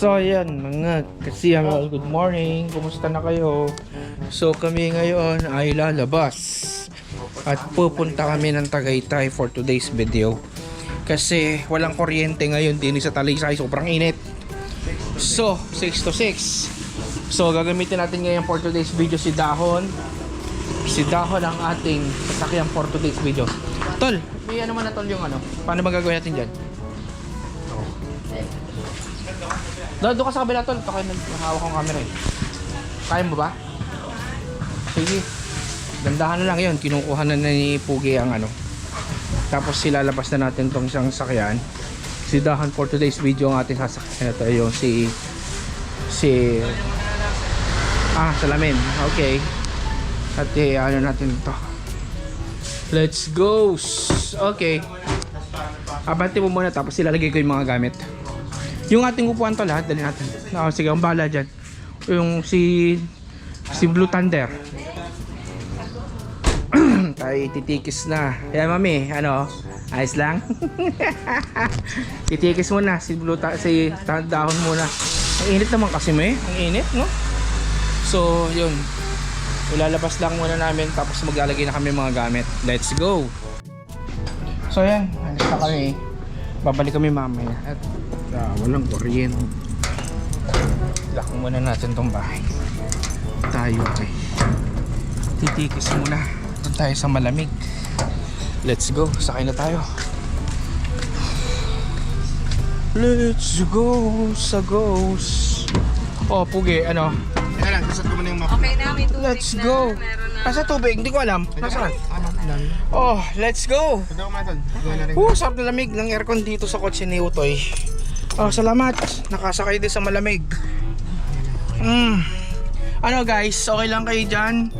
So ayan mga kasiyang, good morning, kumusta na kayo? So kami ngayon ay lalabas at pupunta kami ng Tagaytay for today's video kasi walang kuryente ngayon din sa Talisay, sobrang init. So 6 to 6. So gagamitin natin ngayon for today's video si Dahon ang ating sasakyan for today's video. Tol, may ano man na tol yung ano, paano ba gagawin natin dyan? Doon ka sa kabila tol, pakay hawak kong camera eh. Kaya mo ba? Sige. Gandahan na lang yun, kinukuha na ni Pugi ang ano. Tapos silalabas na natin tong isang sakyan. Si Dahan for today's video ang ating sasakyan. Ito yung salamin. Okay. At ano natin to. Let's go. Okay. Abante mo muna tapos ilalagay ko yung mga gamit. Yung ating upuan to lahat, dali natin. Sige, ang bahala dyan. Yung si Blue Thunder. Tayo titikis na. Yan mami, ano? Ayos lang? Titikis muna si Dahon muna. Ang init naman kasi may. Ang init, no? So, yun. Ilalabas lang muna namin tapos maglalagay na kami mga gamit. Let's go! So, yan. Alis na kami. Babalik kami mamaya. At walang kuryente. Lock muna natin tong bahay. Tayo okay. Titikis muna. Doon tayo sa malamig. Let's go. Sakay na tayo. Let's go sa ghost. Oh, Pugi, ano? Teka lang, kasat ko muna yung mapa. Okay na, may tubig Let's na. go. Meron na. Asa tubig? Hindi ko alam. Nasaan? Oh, let's go. Pwede ako matol. Sarap na lamig ng aircon dito sa kotse ni Utoy. Oh, salamat. Nakasakay din sa malamig. Ano guys, okay lang kayo dyan?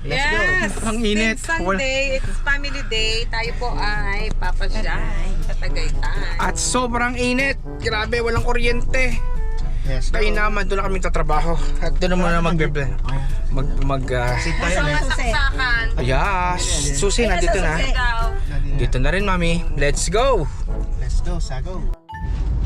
Yes! Ang init. Since Sunday, it's family day. Tayo po ay papasyay sa Tagaytay. At sobrang init. Grabe, walang kuryente. Yes. Kaya naman, doon na kami tatrabaho. At doon naman na Sa masaksakan. yes, susi na dito na. Dito na rin mami. Let's go! Let's go, sago.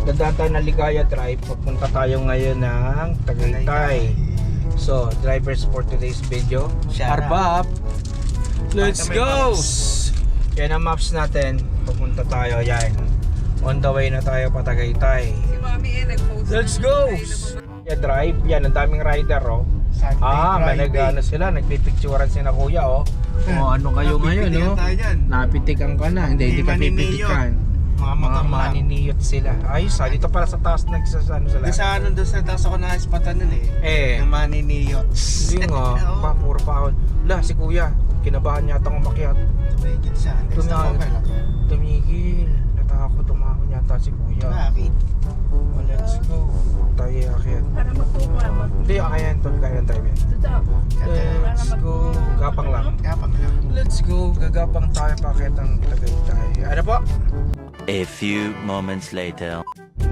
Dadaan tayo ng Ligaya Drive. Pupunta tayo ngayon ng Tagaytay. So, drivers for today's video. Arbab! Let's go! Yan ang maps natin. Pupunta tayo. Yan. On the way na tayo pa Tagaytay. Si Mami nag-post. Let's go! Yeah, drive. Yan, ang daming rider oh. May nag-ano sila, nagpipicturean sila kuya oh. Ano kayo ngayon no? Napitikan ka na, hindi ka pipitikan. Mga maniniyot sila. Ayos dito para sa taas nagsasano sila. Doon sa taas ako na-ispatan nun eh. Yung maniniyot. Hindi nga, puro pa. Si kuya, kinabahan yata ng umakyat. Tumigil siya. Tumigil. Natakot, tumahon yata si kuya. Bakit? Let's go. Tayo akyat. Para magtuwa. Hindi, akayan to. Kaya tayo yan. Let's go. Gapang lang. Kapag lang. Let's go. Gagapang tayo pakit ang Tagaytay. Ano po? A few moments later.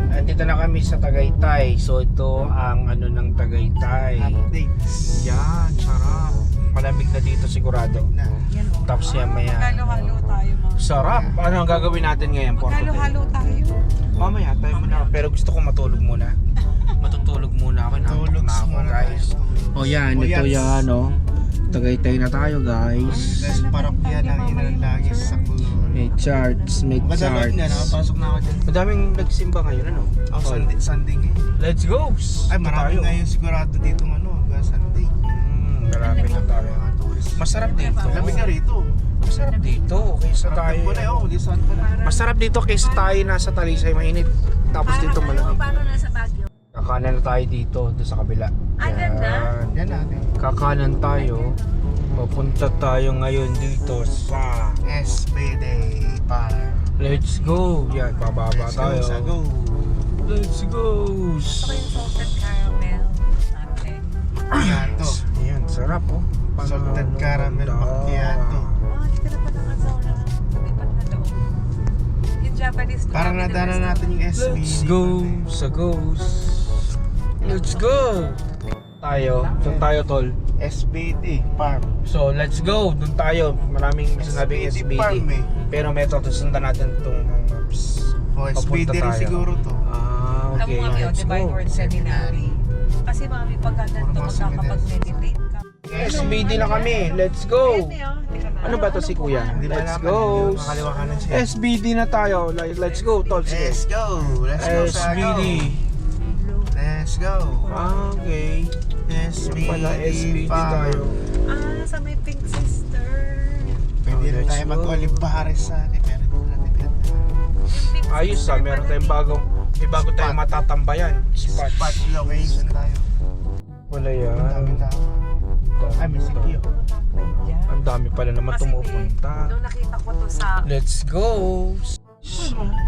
Andito na kami sa Tagaytay. So ito ang ano ng Tagaytay. Updates. Yan, sarap. Malamig na dito sigurado. Tapos yan may Halo-halo tayo mga. sarap. Ano ang gagawin natin ngayon? Halo-halo tayo. Mamaya tayo muna. Pero gusto ko matulog muna. Matutulog muna ako. Nakapag na ako guys. O yan, ito yan o. Tagaytay na tayo guys. Dahil parokya ng inang lagi sa Kulo. May charts, may Madalood na, charts. nakapasok na ako dyan. Madaming nagsimba ngayon ano? Sunday ngayon. Let's go! Ay, marami ngayon sigurado dito Sunday. Marami na tayo. Masarap dito. Lamig na rito. Masarap dito kaysa tayo. Masarap dito kaysa tayo nasa Talisay mainit. Tapos dito malamig. Paano nasa Baguio? Kakanan na tayo dito, doon sa kabila. Ay, ganda. Yan natin. Kakanan tayo. Papunta tayo ngayon dito sa SBD Park. Let's go. Yan, bababa tayo. Let's go. Let's go. Ito yung salted caramel. Ate. Macchiato. Yan, sarap oh. Salted caramel macchiato. Dito na pa ng Azora. Lumipat na doon. Yung Japanese. Parang nadana natin yung SBD. Let's go sa ghost. Let's go. Doon tayo tol. SBD Farm. So let's go. Doon tayo. Maraming sinabing SBD. Farm eh. Pero may ito, sundan natin itong maps. O SBD rin tayo. siguro to. Okay, mami, let's Divine go. Word Seminary. Kasi mami, pag ganito, magkakapag-meditate ka. SBD na kami. Let's go. Ano ba to si Kuya? Let's go. Makaliwa kanan siya. SBD na tayo. Let's go, tol. Sige. Let's go. Let's go. SBD. Let's go. Okay. SBD. Pala SBD pa. tayo. Sa may Pink Sister. Pwede rin Let's tayo go. mag-olive pares sa atin. Pero ito natin pinag- Ayos meron tayong may bago tayong matatambayan. Spot location tayo. Wala Ang yan. daming tao. Ay, may sikyo. Ang dami pala naman Kasi tumupunta. nung nakita ko to sa... Let's go.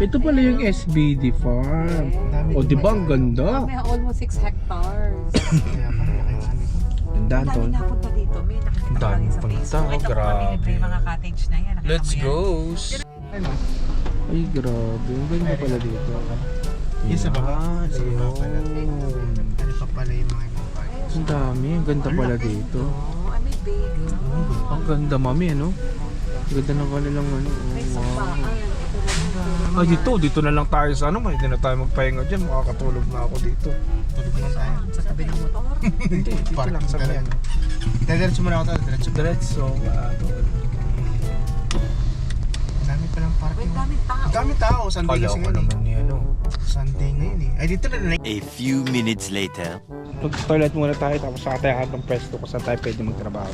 Ito pala yung SBD farm. O di ba ang ganda? May almost 6 hectares. Kaya pa, nakakami ko. Ganda Ang dami tol. napunta dito. May nakita Ang ko lang dami sa punta. Facebook. Ito Grabe. kami libre yung mga cottage na yan. Nakita Let's mo yan? go. Ay grabe. Ang ganda pala dito. Yung sa baba. Yan, Sa baba pala. ayun. Ano pa pala yung mga ibang parts? Ang dami. Ang ganda pala dito. Oh, may baby. Ang ganda mami ano. Ang ganda ng kanilang ano. May Oh, wow. sopaan. Ah, dito na lang tayo sa ano. Hindi na tayo magpahinga dyan. Makakatulog na ako dito. Tulog lang tayo. Sa tabi ng motor. Hindi, dito Parking lang sa talaga. ano. Diretso muna ako tayo. Diretso. Diretso. Dami palang Wait, parking. daming tao. Dami tao. Sunday Kala kasi ko ngayon eh. naman ni ano. Sunday ngayon eh. Ay, dito na rin. A few minutes later. Mag-toilet muna tayo tapos saka tayo ng pwesto kung saan tayo pwede magtrabaho.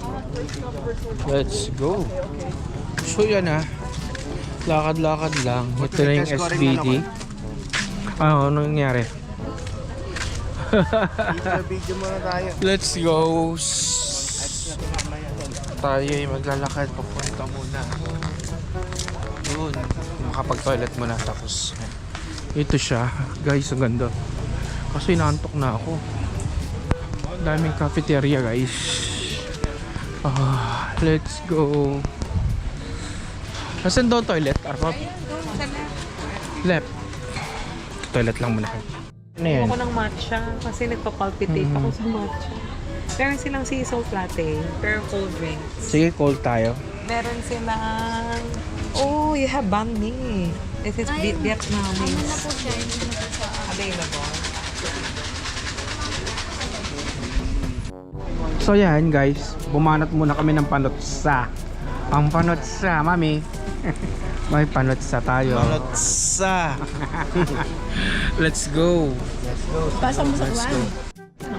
Let's go. So yan lakad-lakad lang. Ito na yung SBD. Ano nangyari? Video muna tayo. Let's go. Tayo ay maglalakad papunta muna. Yun. Makapag-toilet muna tapos ito siya. Guys, ang ganda. Kasi inaantok na ako. Daming cafeteria guys. Let's go. Nasaan doon toilet? Arpap? Left. Toilet lang muna. Ano yan? Ako ng matcha kasi nagpa-palpitate ako sa matcha. Meron silang sea salt latte, pero cold drinks. Sige, cold tayo. Meron silang... Oh, you have banh mi. This is Vietnamese. Available. So yan guys, bumanat muna kami ng panotsa. Ang panotsa, mami. May panotsa tayo. Panotsa. Let's go. Pasok mo sa kwan.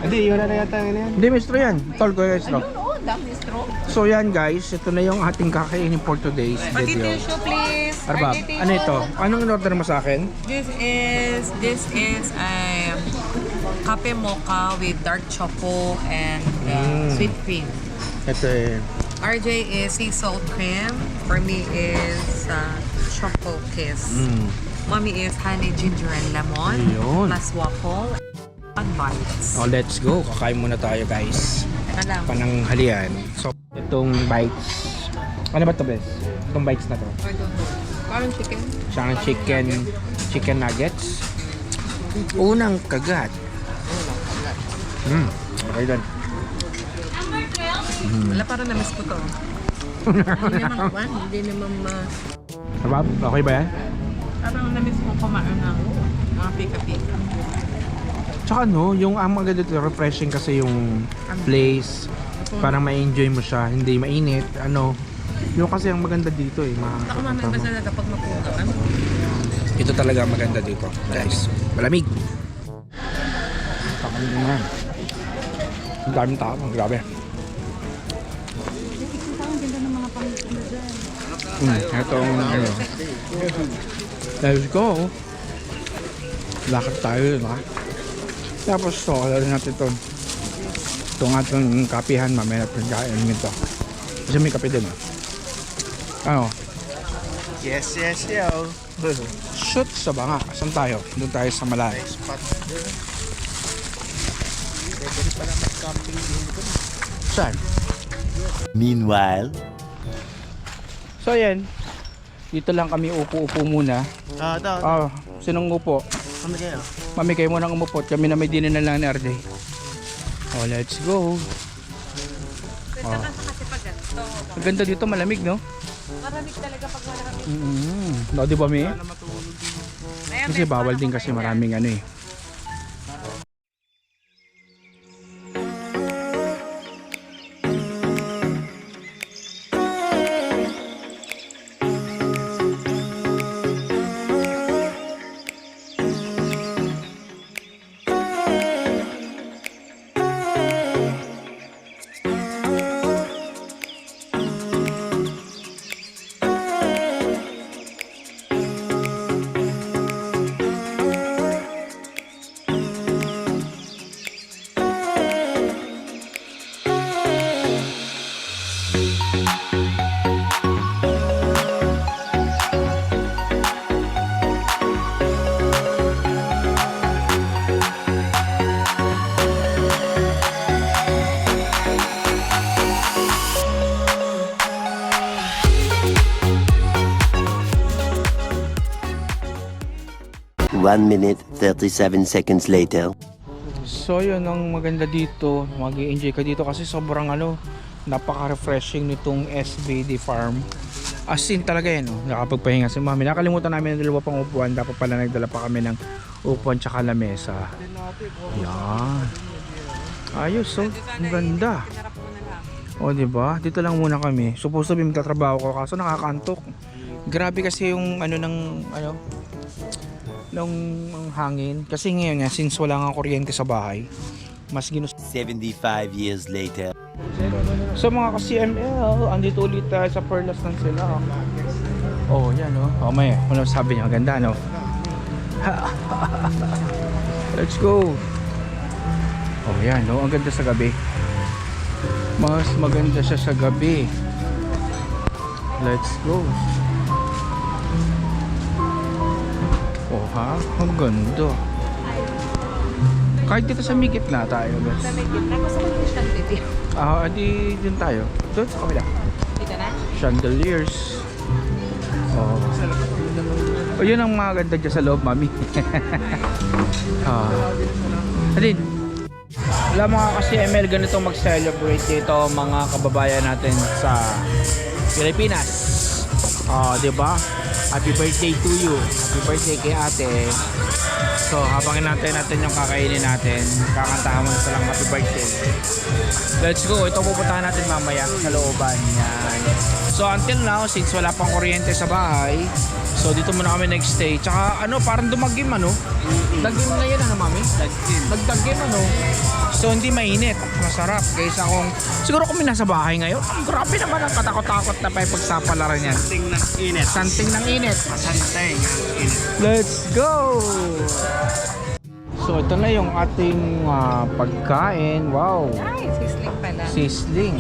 Hindi, yun na yata yun yan. Hindi, maestro yan. Tol ko yung maestro. Oo, dami straw. So yan guys, ito na yung ating kakainin for today's video. Tissue, please. Arbab, ano ito? Anong in-order mo sa akin? This is kape mocha with dark choco and sweet cream. Ito eh. RJ is sea salt cream. For me is choco kiss. Mommy is honey, ginger, and lemon. Ayun. Plus waffle and bites. Oh, let's go. Kakain muna tayo guys. Alam. Pananghalian. So, itong bites. Ano ba ito, Bes? Itong bites na to. I don't know. Parang chicken. Siyang chicken nuggets. Unang kagat. Okay dun. Wala, parang na-miss ko to. Hindi naman Arbab, okay ba yan? Parang na-miss ko kumain ng mga pika-pika. Tsaka no, yung maganda dito, refreshing kasi yung place. Parang ma-enjoy mo siya, hindi mainit. Yung kasi ang maganda dito eh. Ako mamay ba talaga pag mapuga ka? Ito talaga ang maganda dito, guys. Malamig. Kakain din yan. Ang daming tao, grabe. Itong ano. Let's go. Lakad tayo yun ha. Tapos ito, rin natin ito. Itong ating kapihan, mamaya natin kain nito. Kasi may kape din ha. Ano? Yes, yo. Shoot sa banga. Saan tayo? Doon tayo sa Malay. Spot. Saan? Meanwhile. So yan. Dito lang kami upo-upo muna. Ito. Sinong upo? Kami kayo. Mami, kayo muna umupot. Kami na may dinner na lang ni RJ. Oh, let's go. Ganda kasi pag ganito. Ang ganda dito, malamig, no? Maramig talaga pag maraming. No, di ba, Mi? Ayan, Kasi may bawal parang din kasi mga maraming ano eh. 1 minute 37 seconds later. So yun ang maganda dito, mag-i-enjoy ka dito kasi sobrang napaka-refreshing nitong SBD Farm. As in talaga yan, nakapagpahinga si mami. Nakalimutan namin ng dalawa pang upuan, dapat pala nagdala pa kami ng upuan tsaka lamesa. Yan. Ayos, so ang ganda. O diba, dito lang muna kami. Supposed to be magtatrabaho ko kaso nakakantok. Grabe kasi yung ng hangin kasi ngayon nga since wala nga kuryente sa bahay mas 75 years later. so mga ka-CML andito ulit tayo sa Perlas ng sila oh yan oh may ano sabi niya ganda no let's go oh yan no ang ganda sa gabi mas maganda siya sa gabi let's go. Oh ha? Ang ganda. Kahit dito sa may gitna tayo, guys. Sa may gitna, gusto ko yung chandelier. Di dun tayo. Doon sa kabila. Dito na? Chandeliers. Oh. Oh, yun ang mga ganda dyan sa loob, mami. Alin? Wala mga kasi ML ganito mag-celebrate dito mga kababayan natin sa Pilipinas. Di ba? Happy birthday to you. Happy birthday kay ate. So, habang natin yung kakainin natin, kakantahan mo na silang happy birthday. Let's go. Ito pupuntahan natin mamaya sa looban. Yan. So, until now, since wala pang kuryente sa bahay, so dito muna kami nag-stay. Tsaka, parang dumagim, Dagim na yun, mami? Nagdagim, So, hindi mainit. Masarap. Kaysa kung, siguro kung nasa bahay ngayon, grabe naman ang katakot-takot na pagsapalaran yan. Santing ng init. Santing ng init. Masantay ng init. Let's go! So ito na yung ating pagkain. Wow! Ay, sisling pala. Sisling.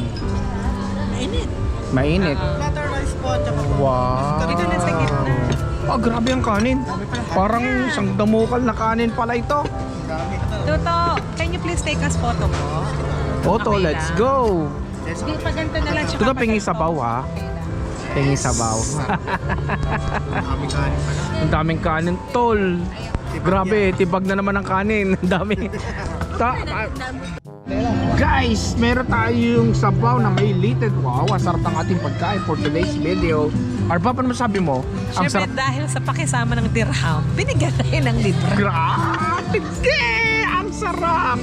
Mainit. Mainit. Platter rice po, tsaka po. Wow! Dito na sa gitna. Grabe ang kanin. Parang isang damukal na kanin pala ito. Toto, can you please take us photo mo? Oto, Okay let's lang. go! Hindi pa ganito na lang siya. Ito pingi sabaw ha. Pingi sabaw. Kami kanin pala. Ang daming kanin, tol. Grabe, tibag na naman ang kanin. Ang dami. Guys, meron tayong sabaw na may lited. Wow, ang sarap ng ating pagkain for today's video. Arba, paano masabi mo? Ang Siyempre, sarap. dahil sa pakisama ng dirham, binigyan tayo ng libre. Grabe! Ang sarap!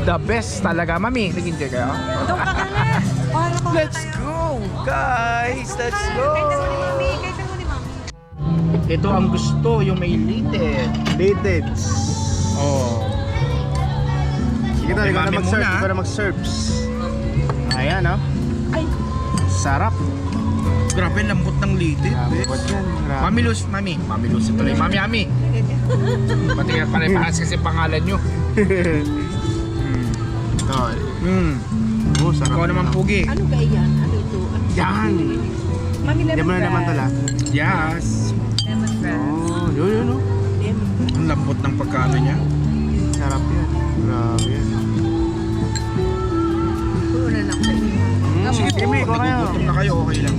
The best talaga. Mami, nag-enjoy kayo? Doon ka nga. Para ko Let's go! Guys, let's go! Kaitan mo ni Mami. Kaitan mo ni Mami. Ito ang gusto, yung may lited. Dated. Oh. Sige na, ikaw na Mami mag-serve. muna. Ikaw na mag-serves. Ayan, Ay, sarap. grabe lambot ng lited. Lambot yan, grabe. Mami Luz, Mami Luz tuloy. Mami Ami. Pati nga panay-pahas kasi pangalan nyo. Ito. Oh, sarap. Ikaw naman pugi. Ano ba yan? Ano ito? Yan. Mami Hindi mo na naman tala. Yes. Lemongrass. Oh, yun. Ang lambot ng pagkano niya. Sarap yan. Grabe yan. Puro na lang sa inyo. Sige, may ikaw kayo. Gutom na kayo, okay lang.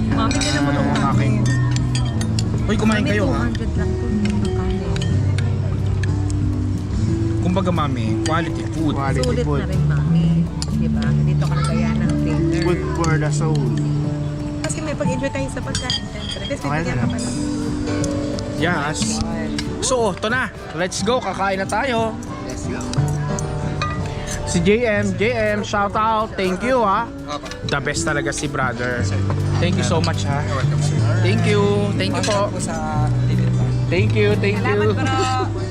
Mami, din naman Oo, ang akin. Hoy, kumain Mami, kayo ha. 200 lang po ng kanin. Kumbaga mami, quality food. Quality Sulit food. na rin, Mami. Diba? Dito ka nagaya ng dinner. Food for the soul. Kasi may pag-enjoy tayo sa pagkain. Siyempre. Kasi Okay, bigyan ka sir. pa lang. Yes. So, ito na. Let's go. Kakain na tayo. Let's go. Si JM, shout out. Thank you ha. The best talaga si brother. Thank you so much ha. Thank you. Thank you po. Thank you. Salamat, bro.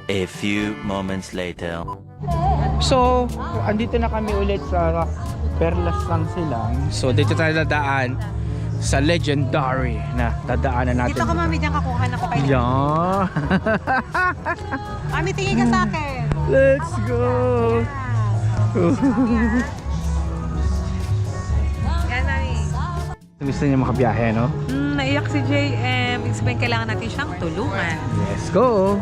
A few moments later. So, andito na kami ulit sa Perlas ng Silang. So, dito tayo dadaan sa legendary na dadaanan natin. Dito ka, mami, diyan kakuha na ko kayo. Yan. Mami, tingin ka sa akin. Let's go. Yan, mami. Gusto niya makabiyahe, no? Naiyak si JM. Explain, kailangan natin siyang tulungan. Let's go.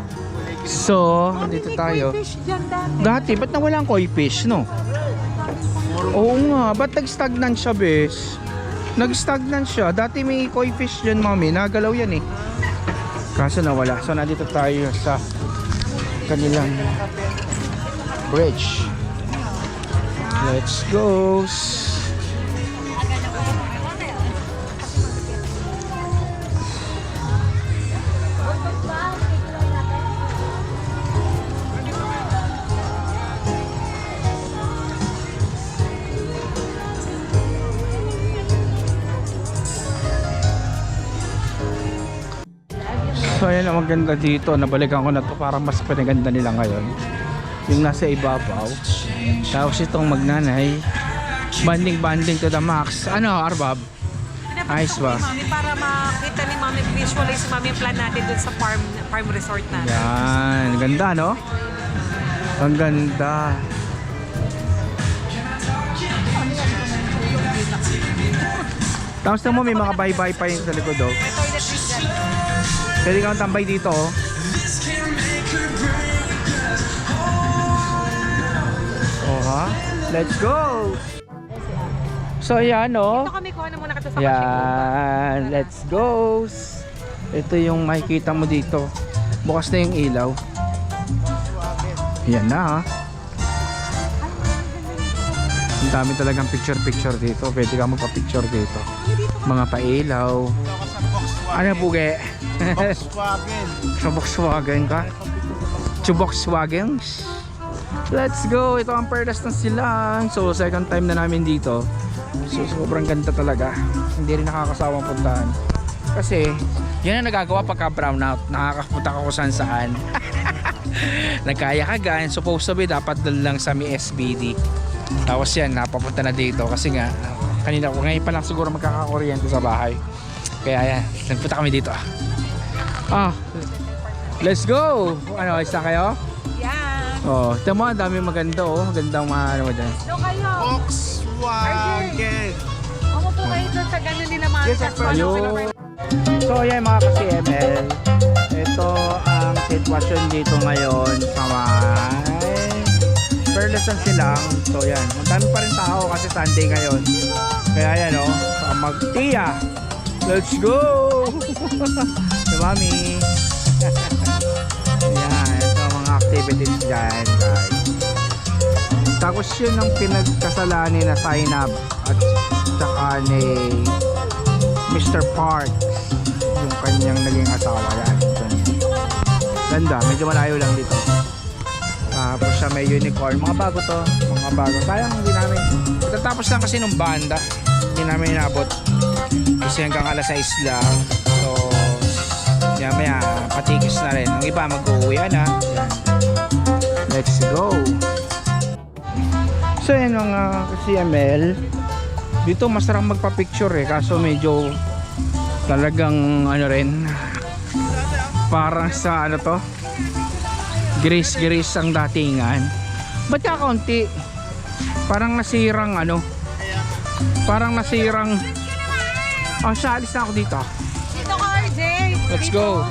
So, dito tayo. Fish dyan dati. Dati, ba't nawala ang koi fish, no? Oo nga, ba't nag-stagnant siya, bes? Nag-stagnant siya. Dati may koi fish dyan, mami. Nagalaw yan, eh. Kaso nawala. So, nandito tayo sa kanilang bridge. Let's go. So ayan ang maganda dito, nabalikan ko na to, parang mas pinaganda nila ngayon yung nasa ibabaw. Tapos itong magnanay, banding to the max. Ano, Arbab? Ayos ba? Mami, para makita ni mami, visualize si mami yung plan natin dun sa farm resort natin. Yan, ganda, no? Ang ganda. Tapos na mo may mga bye-bye pa yun sa likod, oh. May toilet seat dyan. Pwede kang tambay dito, oh. Oh, ha? Let's go! So, ayan, oh. Ito kami, kuha na muna kita sa Yan, let's go! Ito yung makikita mo dito. Bukas na yung ilaw. Yan na, ha. Ang dami talagang picture-picture dito. Pwede ka magpa-picture dito. Mga pailaw. Ano, puge? Volkswagen. Sa Volkswagen ka? Sa Volkswagen? Let's go! Ito ang Perlas ng Silang. So, second time na namin dito. So, sobrang ganda talaga. Hindi rin nakakasawang puntahan. Kasi, yan ang nagagawa pagka brownout. Nakakapunta ka kung saan. Nagkaya-kagan. Supposed to be, dapat doon lang sa may SBD. Tapos yan, napapunta na dito. Kasi nga, kanina ko, ngayon pa lang siguro magkakakuryente sa bahay. Kaya yan, nagpunta kami dito. Let's go! Ano, isa kayo? Yan. Oh, ito mo, ang dami maganda, oh. Magandang mga ano mo dyan. Ito kayo. Volkswagen. Ako po kayo dun sa ganun nila mami. Yes, sir. Ayun. So yan mga ka-CML, ito ang sitwasyon dito ngayon sa may Perlas ng Silang. So yan, ang dami pa rin tao kasi Sunday ngayon. Kaya yan, oh, sa Magtiya. Let's go! Si Mami. Ayan, ito ang mga activities dyan, guys. Tapos yun ang pinagkasalanin na sign up at saka ni Mr. Park, yung kanyang naging asawa. Yan. Ganda, medyo malayo lang dito. Tapos siya may unicorn. Mga bago to, mga bago. Sayang hindi namin. Tatapos lang kasi nung banda. Hindi namin inabot. Kasi hanggang alas 6 lang. So, maya patikis na rin. Ang iba mag-uwi na. Let's go. So yan mga CML. Dito masarap magpa-picture eh. Kaso medyo talagang ano rin. Parang sa ano to. Gris ang datingan. Ba't ka kaunti? Parang nasirang ano. Parang nasirang. Siya, alis na ako dito. Dito ka, RJ. Let's go.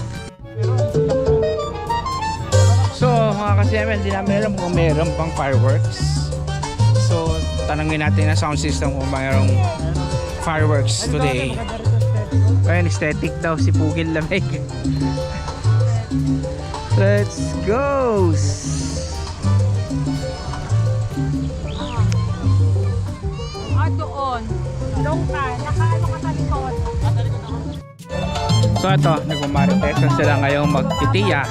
So mga ka-CML, hindi namin alam kung mayroon pang fireworks. So tanangin natin na sound system kung mayroong fireworks today. Ayun, aesthetic daw si Pugil Lamig. Let's go. Doon. Doon ka. Nakaano ka sa likod. So ito, nagmamarites sila ngayong magtitiya.